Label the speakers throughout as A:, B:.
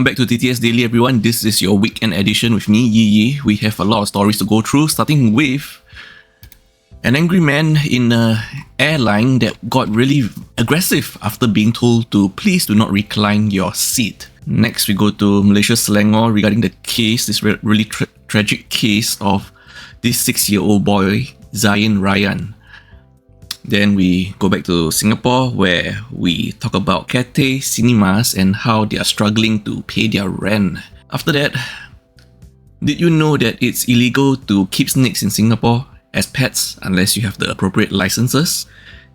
A: Welcome back to TTS Daily, everyone. This is your weekend edition with me, Yi. We have a lot of stories to go through, starting with an angry man in an airline that got really aggressive after being told to please do not recline your seat. Next, we go to Malaysia, Selangor, regarding the case, this really tragic case of this 6-year-old boy, Zayn Rayyan. Then we go back to Singapore, where we talk about Cathay cinemas and how they are struggling to pay their rent. After that, did you know that it's illegal to keep snakes in Singapore as pets unless you have the appropriate licenses?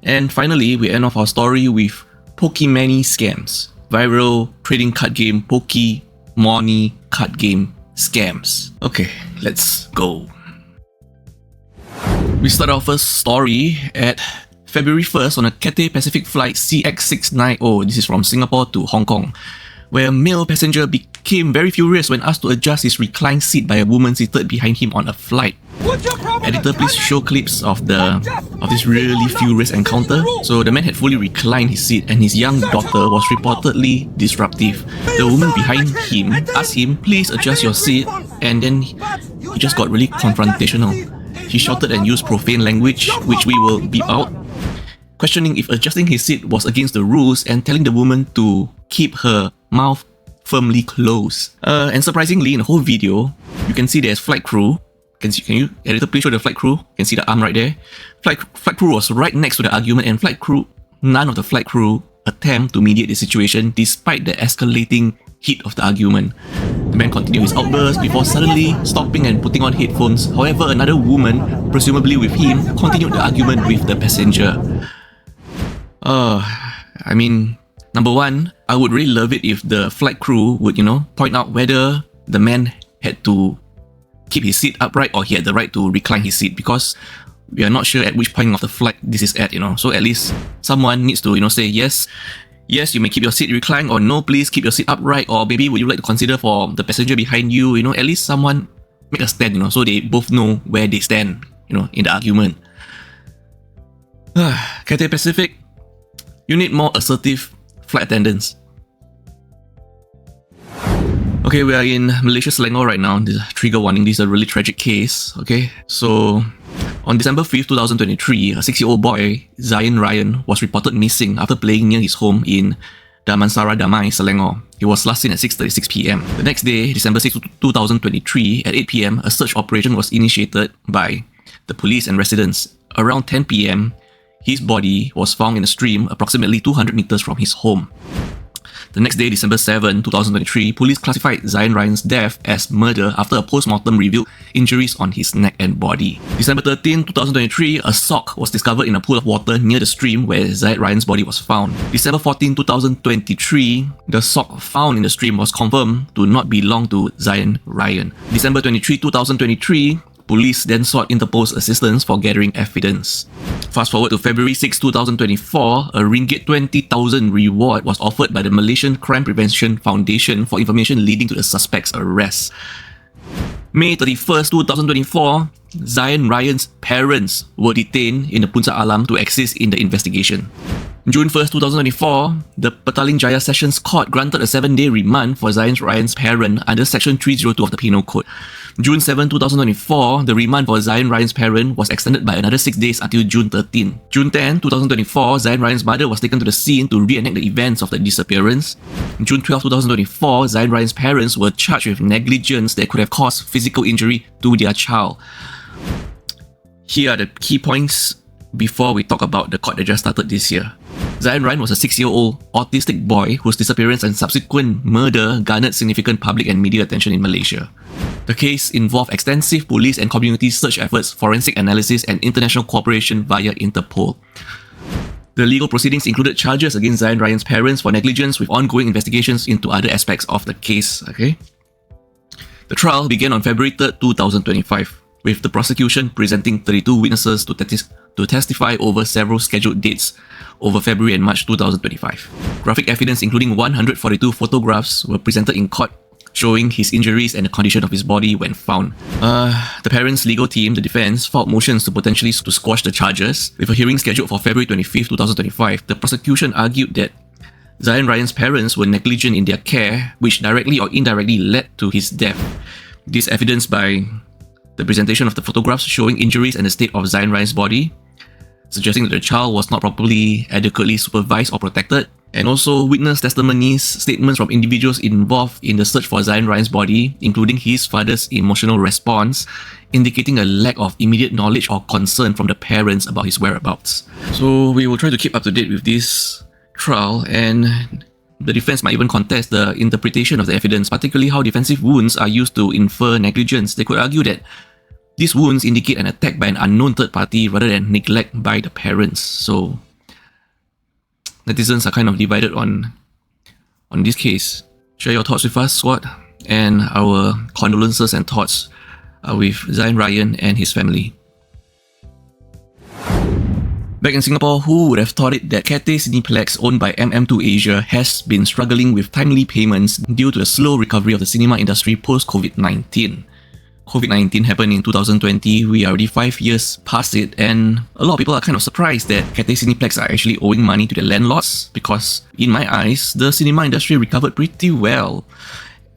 A: And finally, we end off our story with Pokémon scams. Viral trading card game Pokémon card game scams. Okay, let's go. We start our first story at February 1st on a Cathay Pacific flight CX690. This is from Singapore to Hong Kong, where a male passenger became very furious when asked to adjust his reclined seat by a woman seated behind him on a flight. Editor, please show clips of this really furious encounter. So the man had fully reclined his seat and his young daughter was reportedly disruptive. The woman behind him asked him, please adjust your seat, and then he just got really confrontational. He shouted and used profane language, which we will beep out, questioning if adjusting his seat was against the rules and telling the woman to keep her mouth firmly closed. And surprisingly, in the whole video, you can see there's flight crew. Can you, editor, please show the flight crew? You can see the arm right there. Flight crew was right next to the argument, and none of the flight crew attempt to mediate the situation despite the escalating heat of the argument. The man continued his outburst before suddenly stopping and putting on headphones. However, another woman, presumably with him, continued the argument with the passenger. Number one, I would really love it if the flight crew would, point out whether the man had to keep his seat upright or he had the right to recline his seat, because we are not sure at which point of the flight this is at, So at least someone needs to, say yes, you may keep your seat reclined, or no, please keep your seat upright, or maybe would you like to consider for the passenger behind you, at least someone make a stand, so they both know where they stand, in the argument. Cathay Pacific, you need more assertive flight attendants. Okay, we are in Malaysia, Selangor right now. This is a trigger warning. This is a really tragic case. Okay, so on December 5th, 2023, a 6-year-old boy, Zayn Rayyan, was reported missing after playing near his home in Damansara Damai, Selangor. He was last seen at 6:36 p.m. The next day, December 6th, 2023, at 8 p.m, a search operation was initiated by the police and residents. Around 10 p.m, his body was found in a stream approximately 200 meters from his home. The next day, December 7, 2023, police classified Zayn Rayyan's death as murder after a post-mortem revealed injuries on his neck and body. December 13, 2023, a sock was discovered in a pool of water near the stream where Zayn Rayyan's body was found. December 14, 2023, the sock found in the stream was confirmed to not belong to Zayn Rayyan. December 23, 2023, police then sought Interpol's assistance for gathering evidence. Fast forward to February 6, 2024, a ringgit 20,000 reward was offered by the Malaysian Crime Prevention Foundation for information leading to the suspect's arrest. May 31st, 2024, Zayn Rayyan's parents were detained in the Puncak Alam to assist in the investigation. June 1st, 2024, the Petaling Jaya Sessions Court granted a 7-day remand for Zayn Rayyan's parent under Section 302 of the Penal Code. June 7, 2024, the remand for Zayn Rayyan's parent was extended by another 6 days until June 13. June 10, 2024, Zayn Rayyan's mother was taken to the scene to reenact the events of the disappearance. June 12, 2024, Zayn Rayyan's parents were charged with negligence that could have caused physical injury to their child. Here are the key points before we talk about the court that just started this year. Zayn Rayyan was a 6-year-old autistic boy whose disappearance and subsequent murder garnered significant public and media attention in Malaysia. The case involved extensive police and community search efforts, forensic analysis, and international cooperation via Interpol. The legal proceedings included charges against Zayn Rayyan's parents for negligence, with ongoing investigations into other aspects of the case. The trial began on February 3rd, 2025, with the prosecution presenting 32 witnesses to testify over several scheduled dates over February and March 2025. Graphic evidence including 142 photographs were presented in court showing his injuries and the condition of his body when found. The parents' legal team, the defense, filed motions to potentially squash the charges. With a hearing scheduled for February 25, 2025, the prosecution argued that Zayn Rayyan's parents were negligent in their care, which directly or indirectly led to his death. This evidenced by the presentation of the photographs showing injuries and the state of Zayn Rayyan's body, suggesting that the child was not properly adequately supervised or protected, and also witness testimonies, statements from individuals involved in the search for Zayn Rayyan's body, including his father's emotional response, indicating a lack of immediate knowledge or concern from the parents about his whereabouts. So we will try to keep up to date with this trial, and the defense might even contest the interpretation of the evidence, particularly how defensive wounds are used to infer negligence. They could argue that these wounds indicate an attack by an unknown third party rather than neglect by the parents. So netizens are kind of divided on this case. Share your thoughts with us, Swat, and our condolences and thoughts with Zayn Rayyan and his family. Back in Singapore, who would have thought it that Cathay Cineplex, owned by MM2 Asia, has been struggling with timely payments due to the slow recovery of the cinema industry post-COVID-19. COVID-19 happened in 2020, we are already 5 years past it, and a lot of people are kind of surprised that Cathay Cineplex are actually owing money to the landlords, because in my eyes, the cinema industry recovered pretty well.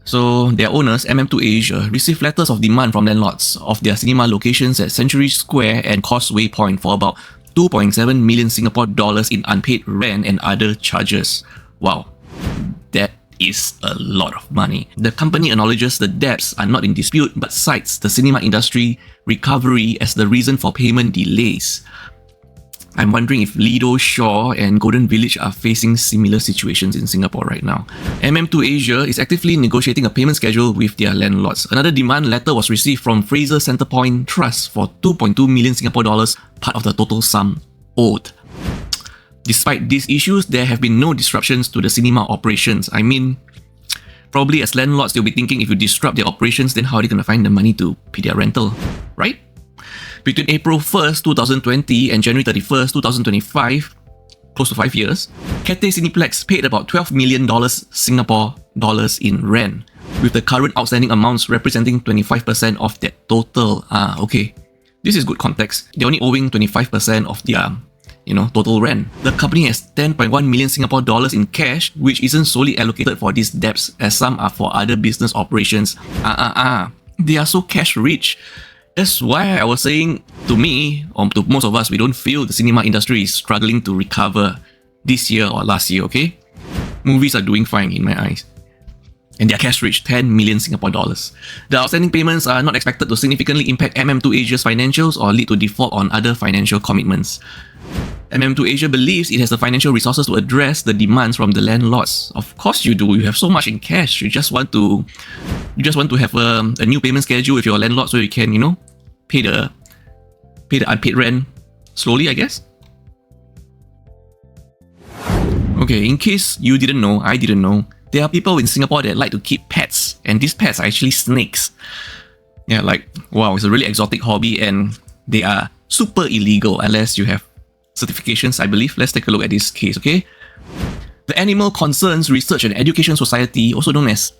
A: So their owners, MM2 Asia, received letters of demand from landlords of their cinema locations at Century Square and Causeway Point for about 2.7 million Singapore dollars in unpaid rent and other charges. Wow, that is a lot of money. The company acknowledges the debts are not in dispute but cites the cinema industry recovery as the reason for payment delays. I'm wondering if Lido, Shaw and Golden Village are facing similar situations in Singapore right now. MM2 Asia is actively negotiating a payment schedule with their landlords. Another demand letter was received from Fraser Centrepoint Trust for 2.2 million Singapore dollars, part of the total sum owed. Despite these issues, there have been no disruptions to the cinema operations. I mean, probably as landlords, they'll be thinking if you disrupt their operations, then how are they going to find the money to pay their rental, right? Between April 1st, 2020 and January 31st, 2025, close to 5 years, Cathay Cineplex paid about $12 million Singapore dollars in rent, with the current outstanding amounts representing 25% of that total. Okay. This is good context. They're only owing 25% of their total rent. The company has 10.1 million Singapore dollars in cash, which isn't solely allocated for these debts, as some are for other business operations. They are so cash rich. That's why I was saying, to me, or to most of us, we don't feel the cinema industry is struggling to recover this year or last year, okay? Movies are doing fine in my eyes. And they're cash rich, 10 million Singapore dollars. The outstanding payments are not expected to significantly impact MM2 Asia's financials or lead to default on other financial commitments. MM2 Asia believes it has the financial resources to address the demands from the landlords. Of course you do. You have so much in cash. You just want to have a new payment schedule with your landlord so you can, pay the unpaid rent slowly, I guess. Okay, in case you didn't know, I didn't know, there are people in Singapore that like to keep pets, and these pets are actually snakes. Yeah, like, wow, it's a really exotic hobby, and they are super illegal unless you have certifications, I believe. Let's take a look at this case, okay? The Animal Concerns Research and Education Society, also known as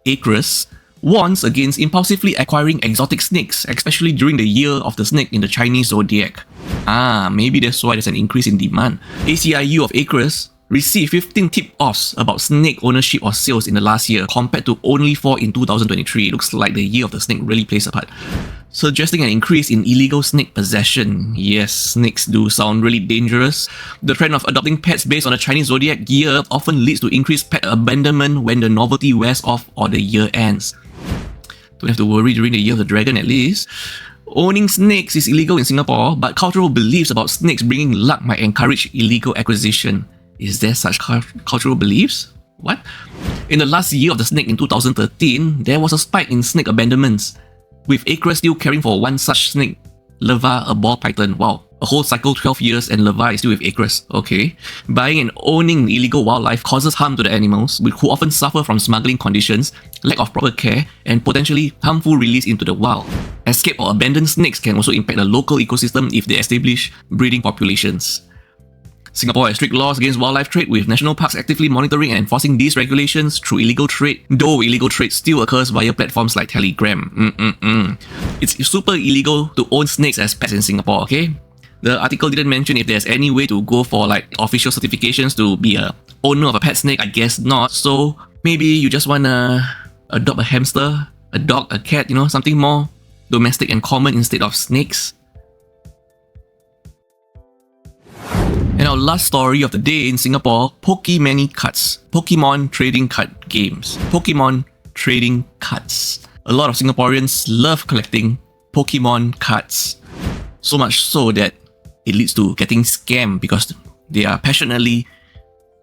A: ACRES, warns against impulsively acquiring exotic snakes, especially during the year of the snake in the Chinese zodiac. Maybe that's why there's an increase in demand. ACIU of ACRES received 15 tip-offs about snake ownership or sales in the last year, compared to only 4 in 2023. It looks like the year of the snake really plays a part, suggesting an increase in illegal snake possession. Yes, snakes do sound really dangerous. The trend of adopting pets based on the Chinese zodiac year often leads to increased pet abandonment when the novelty wears off or the year ends. Don't have to worry during the year of the dragon, at least. Owning snakes is illegal in Singapore, but cultural beliefs about snakes bringing luck might encourage illegal acquisition. Is there such cultural beliefs? What? In the last year of the snake in 2013, there was a spike in snake abandonments, with ACRES still caring for one such snake, Leva, a ball python. Wow, a whole cycle 12 years and Leva is still with ACRES. Okay. Buying and owning illegal wildlife causes harm to the animals, who often suffer from smuggling conditions, lack of proper care, and potentially harmful release into the wild. Escaped or abandoned snakes can also impact the local ecosystem if they establish breeding populations. Singapore has strict laws against wildlife trade, with national parks actively monitoring and enforcing these regulations through illegal trade, though illegal trade still occurs via platforms like Telegram. It's super illegal to own snakes as pets in Singapore, okay? The article didn't mention if there's any way to go for like official certifications to be a owner of a pet snake. I guess not. So maybe you just wanna adopt a hamster, a dog, a cat, something more domestic and common instead of snakes. And our last story of the day in Singapore, Pokemon cards. Pokemon trading card games. Pokemon trading cards. A lot of Singaporeans love collecting Pokemon cards. So much so that it leads to getting scammed because they are passionately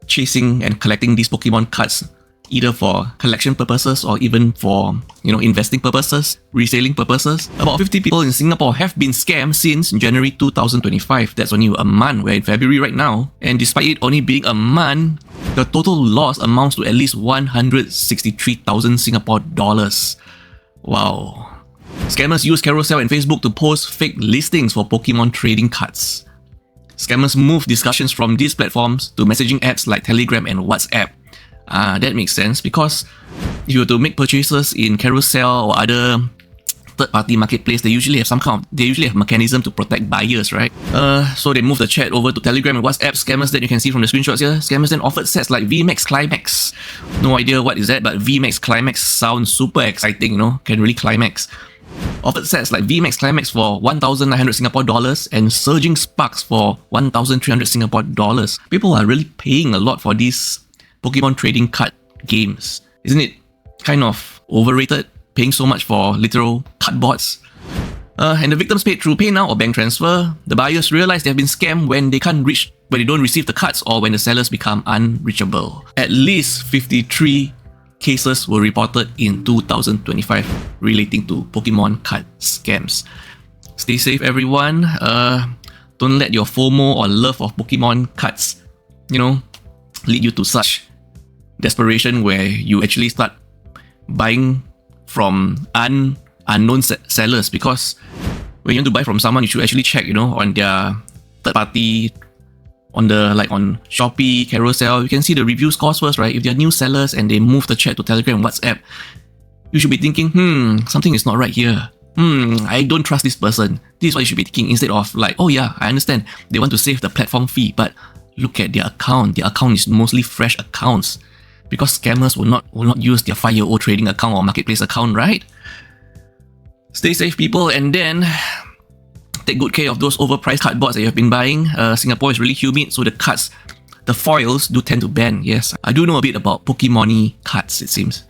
A: chasing and collecting these Pokemon cards, either for collection purposes or even for, investing purposes, reselling purposes. About 50 people in Singapore have been scammed since January 2025. That's only a month. We're in February right now. And despite it only being a month, the total loss amounts to at least 163,000 Singapore dollars. Wow. Scammers use Carousel and Facebook to post fake listings for Pokemon trading cards. Scammers move discussions from these platforms to messaging apps like Telegram and WhatsApp. That makes sense because if you were to make purchases in Carousel or other third-party marketplace, they usually have mechanism to protect buyers, right? So they move the chat over to Telegram and WhatsApp. Scammers that you can see from the screenshots here. Scammers then offered sets like VMAX Climax. No idea what is that, but VMAX Climax sounds super exciting, can really climax. Offered sets like VMAX Climax for 1,900 Singapore dollars and Surging Sparks for 1,300 Singapore dollars. People are really paying a lot for these Pokemon trading card games. Isn't it kind of overrated, paying so much for literal cardboards? And the victims paid through PayNow or bank transfer. The buyers realize they have been scammed when they don't receive the cards or when the sellers become unreachable. At least 53 cases were reported in 2025 relating to Pokemon card scams. Stay safe, everyone. Don't let your FOMO or love of Pokemon cards, lead you to such desperation where you actually start buying from unknown sellers. Because when you want to buy from someone, you should actually check, on their third party, on Shopee, Carousel. You can see the review scores first, right? If they're new sellers and they move the chat to Telegram and WhatsApp, you should be thinking, something is not right here. I don't trust this person. This is what you should be thinking instead of like, oh yeah, I understand they want to save the platform fee, but look at their account. Their account is mostly fresh accounts because scammers will not use their 5-year-old trading account or marketplace account, right? Stay safe, people, and then take good care of those overpriced cardboards that you have been buying. Singapore is really humid, so the foils do tend to bend. Yes, I do know a bit about Pokemon cards, it seems.